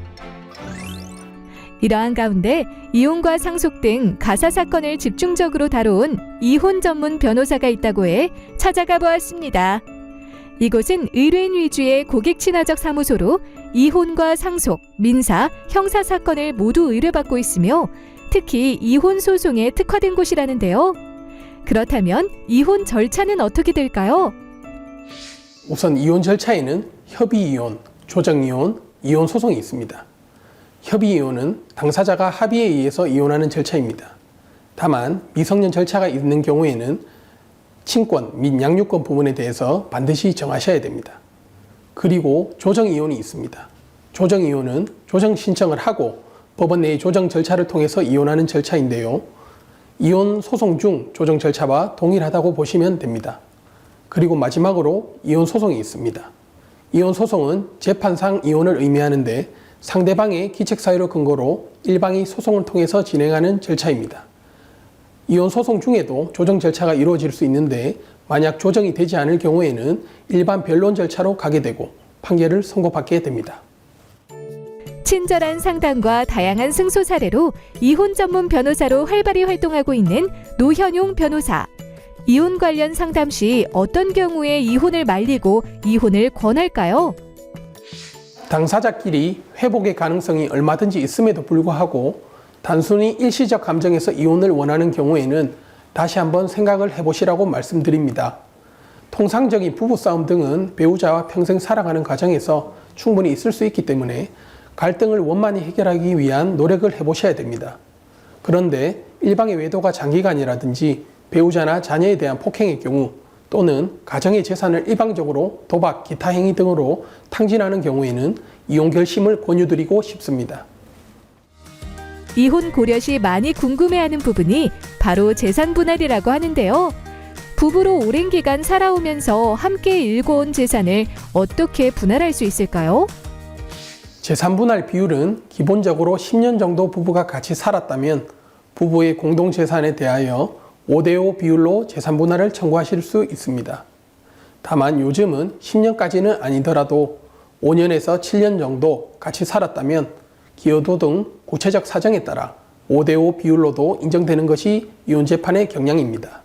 이러한 가운데 이혼과 상속 등 가사 사건을 집중적으로 다뤄온 이혼 전문 변호사가 있다고 해 찾아가 보았습니다. 이곳은 의뢰인 위주의 고객 친화적 사무소로 이혼과 상속, 민사, 형사 사건을 모두 의뢰받고 있으며 특히 이혼 소송에 특화된 곳이라는데요. 그렇다면 이혼 절차는 어떻게 될까요? 우선 이혼 절차에는 협의이혼, 조정이혼, 이혼 소송이 있습니다. 협의이혼은 당사자가 합의에 의해서 이혼하는 절차입니다. 다만 미성년 절차가 있는 경우에는 친권 및 양육권 부분에 대해서 반드시 정하셔야 됩니다. 그리고 조정이혼이 있습니다. 조정이혼은 조정 신청을 하고 법원 내의 조정 절차를 통해서 이혼하는 절차인데요. 이혼 소송 중 조정 절차와 동일하다고 보시면 됩니다. 그리고 마지막으로 이혼 소송이 있습니다. 이혼 소송은 재판상 이혼을 의미하는데 상대방의 기책 사유를 근거로 일방이 소송을 통해서 진행하는 절차입니다. 이혼 소송 중에도 조정 절차가 이루어질 수 있는데 만약 조정이 되지 않을 경우에는 일반 변론 절차로 가게 되고 판결을 선고받게 됩니다. 친절한 상담과 다양한 승소 사례로 이혼 전문 변호사로 활발히 활동하고 있는 노현용 변호사. 이혼 관련 상담 시 어떤 경우에 이혼을 말리고 이혼을 권할까요? 당사자끼리 회복의 가능성이 얼마든지 있음에도 불구하고 단순히 일시적 감정에서 이혼을 원하는 경우에는 다시 한번 생각을 해보시라고 말씀드립니다. 통상적인 부부싸움 등은 배우자와 평생 살아가는 과정에서 충분히 있을 수 있기 때문에 갈등을 원만히 해결하기 위한 노력을 해보셔야 됩니다. 그런데 일방의 외도가 장기간이라든지 배우자나 자녀에 대한 폭행의 경우 또는 가정의 재산을 일방적으로 도박, 기타 행위 등으로 탕진하는 경우에는 이혼 결심을 권유드리고 싶습니다. 이혼 고려 시 많이 궁금해하는 부분이 바로 재산 분할이라고 하는데요. 부부로 오랜 기간 살아오면서 함께 일궈온 재산을 어떻게 분할할 수 있을까요? 재산 분할 비율은 기본적으로 10년 정도 부부가 같이 살았다면 부부의 공동재산에 대하여 5대5 비율로 재산 분할을 청구하실 수 있습니다. 다만 요즘은 10년까지는 아니더라도 5년에서 7년 정도 같이 살았다면 기여도 등 구체적 사정에 따라 5대5 비율로도 인정되는 것이 이혼 재판의 경향입니다.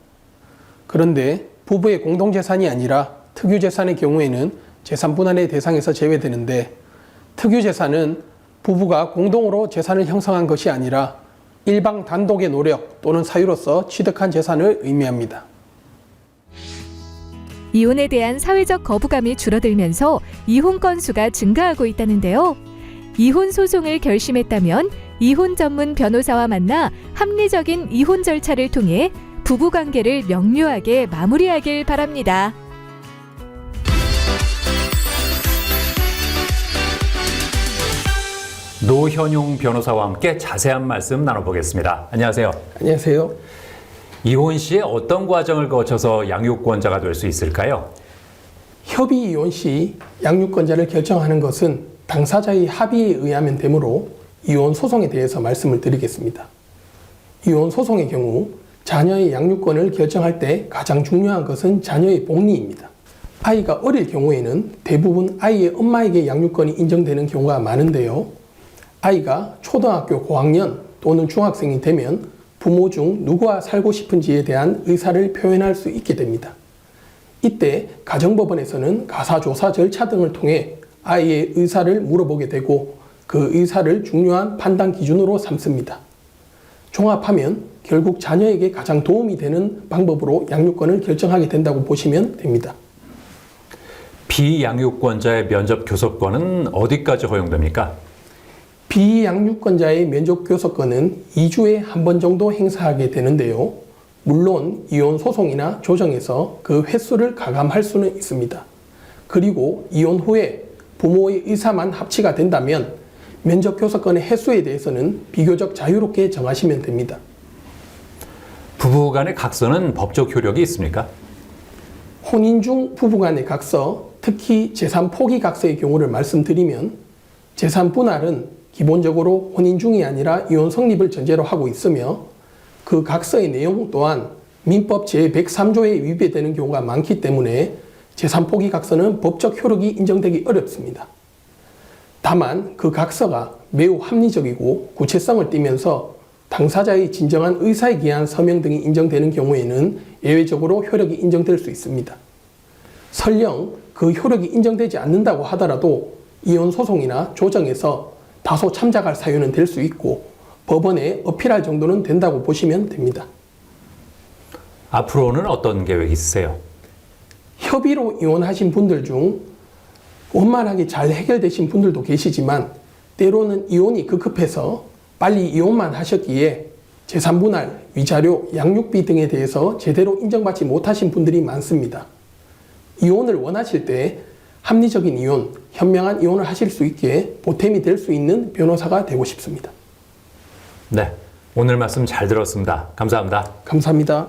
그런데 부부의 공동재산이 아니라 특유재산의 경우에는 재산 분할의 대상에서 제외되는데 특유재산은 부부가 공동으로 재산을 형성한 것이 아니라 일방 단독의 노력 또는 사유로서 취득한 재산을 의미합니다. 이혼에 대한 사회적 거부감이 줄어들면서 이혼 건수가 증가하고 있다는데요. 이혼 소송을 결심했다면 이혼 전문 변호사와 만나 합리적인 이혼 절차를 통해 부부관계를 명료하게 마무리하길 바랍니다. 노현용 변호사와 함께 자세한 말씀 나눠보겠습니다. 안녕하세요. 안녕하세요. 이혼 시에 어떤 과정을 거쳐서 양육권자가 될 수 있을까요? 협의 이혼 시 양육권자를 결정하는 것은 당사자의 합의에 의하면 되므로 이혼 소송에 대해서 말씀을 드리겠습니다. 이혼 소송의 경우 자녀의 양육권을 결정할 때 가장 중요한 것은 자녀의 복리입니다. 아이가 어릴 경우에는 대부분 아이의 엄마에게 양육권이 인정되는 경우가 많은데요. 아이가 초등학교 고학년 또는 중학생이 되면 부모 중 누구와 살고 싶은지에 대한 의사를 표현할 수 있게 됩니다. 이때 가정법원에서는 가사조사 절차 등을 통해 아이의 의사를 물어보게 되고 그 의사를 중요한 판단 기준으로 삼습니다. 종합하면 결국 자녀에게 가장 도움이 되는 방법으로 양육권을 결정하게 된다고 보시면 됩니다. 비양육권자의 면접 교섭권은 어디까지 허용됩니까? 비양육권자의 면접 교섭권은 2주에 한 번 정도 행사하게 되는데요. 물론 이혼 소송이나 조정에서 그 횟수를 가감할 수는 있습니다. 그리고 이혼 후에 부모의 의사만 합치가 된다면 면접 교섭권의 횟수에 대해서는 비교적 자유롭게 정하시면 됩니다. 부부 간의 각서는 법적 효력이 있습니까? 혼인 중 부부 간의 각서, 특히 재산 포기 각서의 경우를 말씀드리면 재산 분할은 기본적으로 혼인 중이 아니라 이혼 성립을 전제로 하고 있으며 그 각서의 내용 또한 민법 제103조에 위배되는 경우가 많기 때문에 재산 포기 각서는 법적 효력이 인정되기 어렵습니다. 다만 그 각서가 매우 합리적이고 구체성을 띠면서 당사자의 진정한 의사에 기한 서명 등이 인정되는 경우에는 예외적으로 효력이 인정될 수 있습니다. 설령 그 효력이 인정되지 않는다고 하더라도 이혼 소송이나 조정에서 다소 참작할 사유는 될 수 있고 법원에 어필할 정도는 된다고 보시면 됩니다. 앞으로는 어떤 계획이 있으세요? 협의로 이혼하신 분들 중 원만하게 잘 해결되신 분들도 계시지만 때로는 이혼이 급급해서 빨리 이혼만 하셨기에 재산분할, 위자료, 양육비 등에 대해서 제대로 인정받지 못하신 분들이 많습니다. 이혼을 원하실 때 합리적인 이혼, 현명한 이혼을 하실 수 있게 보탬이 될 수 있는 변호사가 되고 싶습니다. 네, 오늘 말씀 잘 들었습니다. 감사합니다. 감사합니다.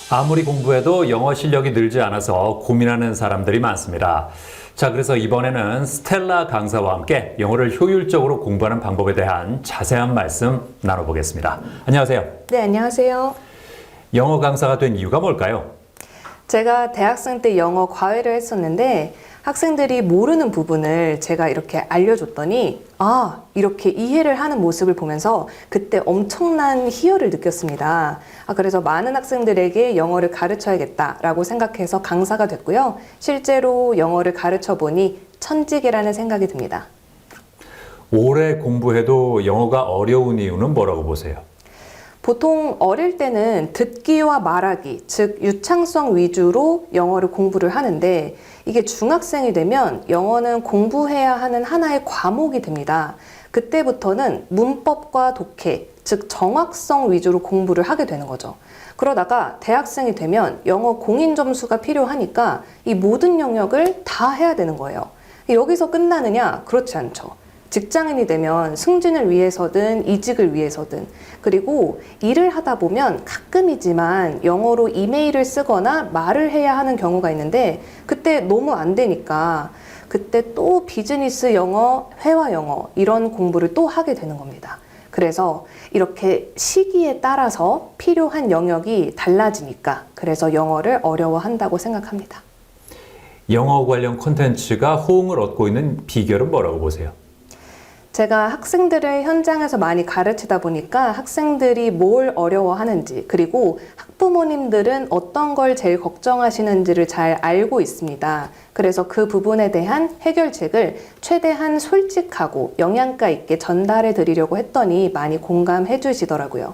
아무리 공부해도 영어 실력이 늘지 않아서 고민하는 사람들이 많습니다. 자, 그래서 이번에는 스텔라 강사와 함께 영어를 효율적으로 공부하는 방법에 대한 자세한 말씀 나눠보겠습니다. 안녕하세요. 네, 안녕하세요. 영어 강사가 된 이유가 뭘까요? 제가 대학생 때 영어 과외를 했었는데 학생들이 모르는 부분을 제가 이렇게 알려줬더니 이렇게 이해를 하는 모습을 보면서 그때 엄청난 희열을 느꼈습니다. 그래서 많은 학생들에게 영어를 가르쳐야겠다라고 생각해서 강사가 됐고요. 실제로 영어를 가르쳐 보니 천직이라는 생각이 듭니다. 오래 공부해도 영어가 어려운 이유는 뭐라고 보세요? 보통 어릴 때는 듣기와 말하기, 즉 유창성 위주로 영어를 공부를 하는데 이게 중학생이 되면 영어는 공부해야 하는 하나의 과목이 됩니다. 그때부터는 문법과 독해, 즉 정확성 위주로 공부를 하게 되는 거죠. 그러다가 대학생이 되면 영어 공인 점수가 필요하니까 이 모든 영역을 다 해야 되는 거예요. 여기서 끝나느냐? 그렇지 않죠. 직장인이 되면 승진을 위해서든 이직을 위해서든 그리고 일을 하다 보면 가끔이지만 영어로 이메일을 쓰거나 말을 해야 하는 경우가 있는데 그때 너무 안 되니까 그때 또 비즈니스 영어, 회화 영어 이런 공부를 또 하게 되는 겁니다. 그래서 이렇게 시기에 따라서 필요한 영역이 달라지니까 그래서 영어를 어려워한다고 생각합니다. 영어 관련 콘텐츠가 호응을 얻고 있는 비결은 뭐라고 보세요? 제가 학생들을 현장에서 많이 가르치다 보니까 학생들이 뭘 어려워하는지 그리고 학부모님들은 어떤 걸 제일 걱정하시는지를 잘 알고 있습니다. 그래서 그 부분에 대한 해결책을 최대한 솔직하고 영양가 있게 전달해 드리려고 했더니 많이 공감해 주시더라고요.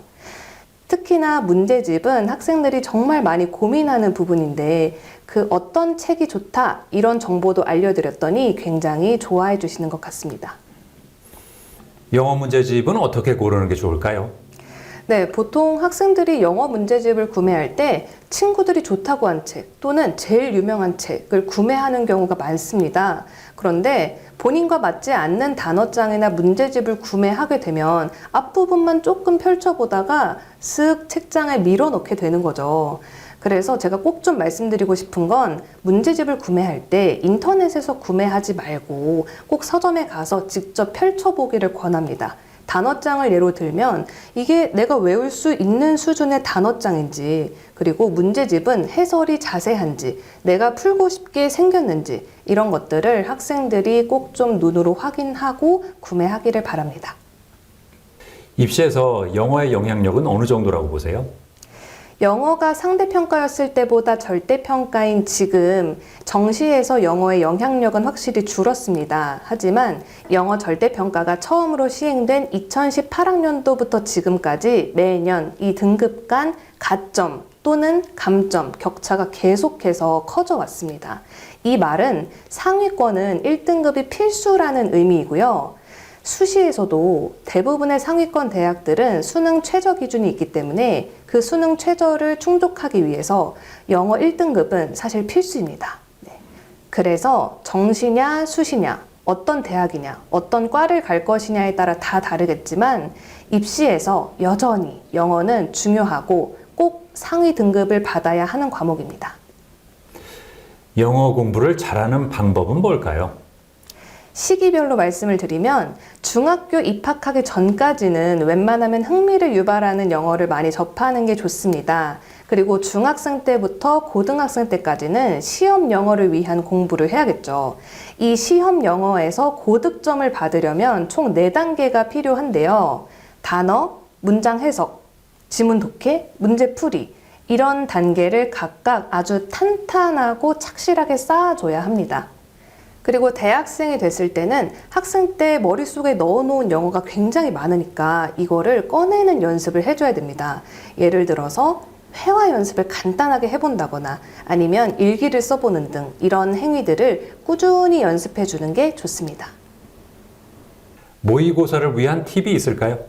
특히나 문제집은 학생들이 정말 많이 고민하는 부분인데 그 어떤 책이 좋다 이런 정보도 알려드렸더니 굉장히 좋아해 주시는 것 같습니다. 영어 문제집은 어떻게 고르는 게 좋을까요? 네, 보통 학생들이 영어 문제집을 구매할 때 친구들이 좋다고 한 책 또는 제일 유명한 책을 구매하는 경우가 많습니다. 그런데 본인과 맞지 않는 단어장이나 문제집을 구매하게 되면 앞부분만 조금 펼쳐보다가 쓱 책장에 밀어넣게 되는 거죠. 그래서 제가 꼭 좀 말씀드리고 싶은 건 문제집을 구매할 때 인터넷에서 구매하지 말고 꼭 서점에 가서 직접 펼쳐보기를 권합니다. 단어장을 예로 들면 이게 내가 외울 수 있는 수준의 단어장인지 그리고 문제집은 해설이 자세한지 내가 풀고 싶게 생겼는지 이런 것들을 학생들이 꼭 좀 눈으로 확인하고 구매하기를 바랍니다. 입시에서 영어의 영향력은 어느 정도라고 보세요? 영어가 상대평가였을 때보다 절대평가인 지금 정시에서 영어의 영향력은 확실히 줄었습니다. 하지만 영어 절대평가가 처음으로 시행된 2018학년도부터 지금까지 매년 이 등급 간 가점 또는 감점 격차가 계속해서 커져 왔습니다. 이 말은 상위권은 1등급이 필수라는 의미이고요. 수시에서도 대부분의 상위권 대학들은 수능 최저 기준이 있기 때문에 그 수능 최저를 충족하기 위해서 영어 1등급은 사실 필수입니다. 그래서 정시냐 수시냐 어떤 대학이냐 어떤 과를 갈 것이냐에 따라 다 다르겠지만 입시에서 여전히 영어는 중요하고 꼭 상위 등급을 받아야 하는 과목입니다. 영어 공부를 잘하는 방법은 뭘까요? 시기별로 말씀을 드리면 중학교 입학하기 전까지는 웬만하면 흥미를 유발하는 영어를 많이 접하는 게 좋습니다. 그리고 중학생 때부터 고등학생 때까지는 시험 영어를 위한 공부를 해야겠죠. 이 시험 영어에서 고득점을 받으려면 총 4단계가 필요한데요. 단어, 문장 해석, 지문 독해, 문제 풀이 이런 단계를 각각 아주 탄탄하고 착실하게 쌓아줘야 합니다. 그리고 대학생이 됐을 때는 학생 때 머릿속에 넣어놓은 영어가 굉장히 많으니까 이거를 꺼내는 연습을 해줘야 됩니다. 예를 들어서 회화 연습을 간단하게 해본다거나 아니면 일기를 써보는 등 이런 행위들을 꾸준히 연습해주는 게 좋습니다. 모의고사를 위한 팁이 있을까요?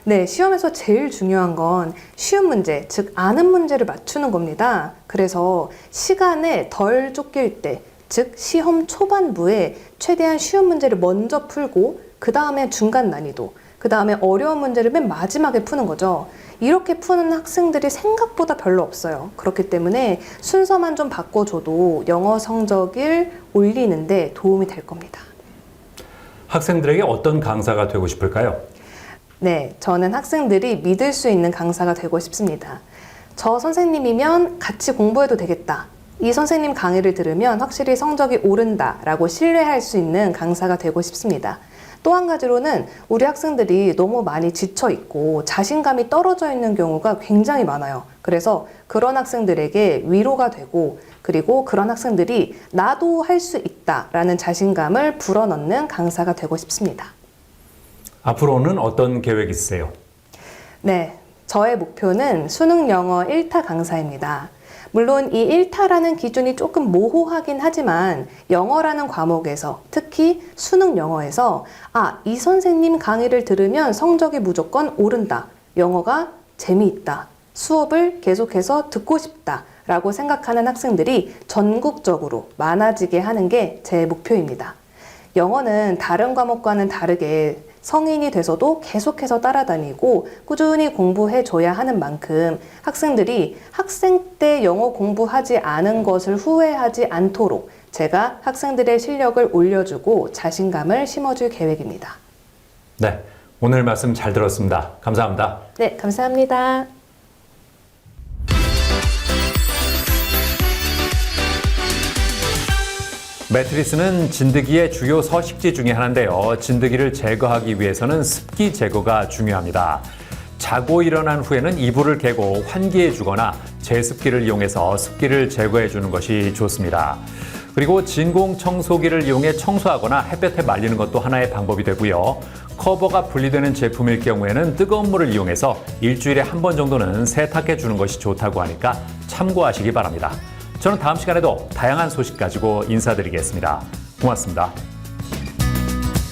네, 시험에서 제일 중요한 건 쉬운 문제, 즉 아는 문제를 맞추는 겁니다. 그래서 시간에 덜 쫓길 때 즉 시험 초반부에 최대한 쉬운 문제를 먼저 풀고 그 다음에 중간 난이도, 그 다음에 어려운 문제를 맨 마지막에 푸는 거죠. 이렇게 푸는 학생들이 생각보다 별로 없어요. 그렇기 때문에 순서만 좀 바꿔줘도 영어 성적을 올리는데 도움이 될 겁니다. 학생들에게 어떤 강사가 되고 싶을까요? 네, 저는 학생들이 믿을 수 있는 강사가 되고 싶습니다. 저 선생님이면 같이 공부해도 되겠다. 이 선생님 강의를 들으면 확실히 성적이 오른다라고 신뢰할 수 있는 강사가 되고 싶습니다. 또 한 가지로는 우리 학생들이 너무 많이 지쳐 있고 자신감이 떨어져 있는 경우가 굉장히 많아요. 그래서 그런 학생들에게 위로가 되고 그리고 그런 학생들이 나도 할 수 있다라는 자신감을 불어넣는 강사가 되고 싶습니다. 앞으로는 어떤 계획이 있으세요? 네, 저의 목표는 수능 영어 1타 강사입니다. 물론 이 1타라는 기준이 조금 모호하긴 하지만 영어라는 과목에서 특히 수능 영어에서 이 선생님 강의를 들으면 성적이 무조건 오른다. 영어가 재미있다. 수업을 계속해서 듣고 싶다. 라고 생각하는 학생들이 전국적으로 많아지게 하는 게 제 목표입니다. 영어는 다른 과목과는 다르게 성인이 돼서도 계속해서 따라다니고 꾸준히 공부해줘야 하는 만큼 학생들이 학생 때 영어 공부하지 않은 것을 후회하지 않도록 제가 학생들의 실력을 올려주고 자신감을 심어줄 계획입니다. 네, 오늘 말씀 잘 들었습니다. 감사합니다. 네, 감사합니다. 매트리스는 진드기의 주요 서식지 중에 하나인데요. 진드기를 제거하기 위해서는 습기 제거가 중요합니다. 자고 일어난 후에는 이불을 개고 환기해 주거나 제습기를 이용해서 습기를 제거해 주는 것이 좋습니다. 그리고 진공 청소기를 이용해 청소하거나 햇볕에 말리는 것도 하나의 방법이 되고요. 커버가 분리되는 제품일 경우에는 뜨거운 물을 이용해서 일주일에 한 번 정도는 세탁해 주는 것이 좋다고 하니까 참고하시기 바랍니다. 저는 다음 시간에도 다양한 소식 가지고 인사드리겠습니다. 고맙습니다.